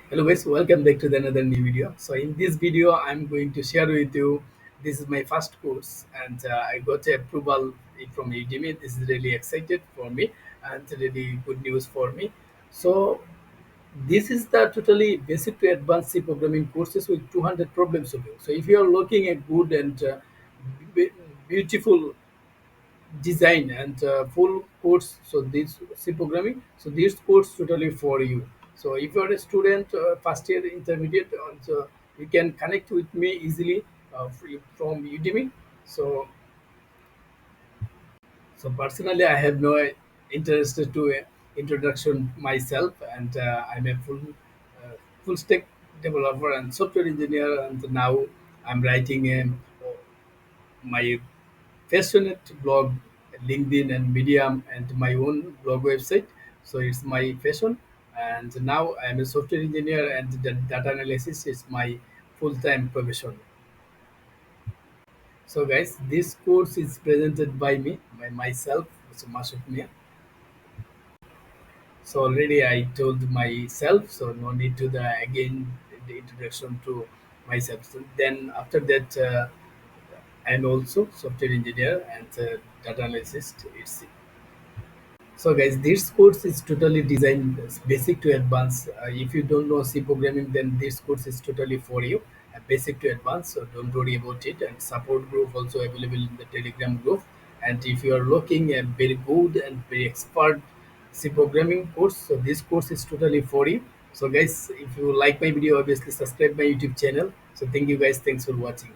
Hello guys, welcome back to another new video. So in this video, I'm going to share with you. This is my first course, and I got approval from Udemy. This is really excited for me, and really good news for me. So this is the totally basic to advanced C programming courses with 200 problem solving. So if you are looking at good and be- beautiful design and full course, so this C programming, so this course totally for you. So if you are a student, first year intermediate, so you can connect with me easily from Udemy. So so personally I have no interest to introduction myself, and I'm a full stack developer and software engineer, and now I'm writing my passionate blog, LinkedIn and Medium, and my own blog website. So it's my passion, and now I'm a software engineer, and the data analysis is my full-time profession. So guys, this course is presented by me, by myself, so Masuk Mia. So already I told myself, so no need to the again the introduction to myself. So then after that, I'm also software engineer and data analyst. It's So guys, this course is totally designed as basic to advanced. If you don't know C programming, then this course is totally for you. Basic to advanced, so don't worry about it. And support group also available in the Telegram group. And if you are looking a very good and very expert C programming course, so this course is totally for you. So guys, if you like my video, obviously subscribe my YouTube channel. So thank you guys. Thanks for watching.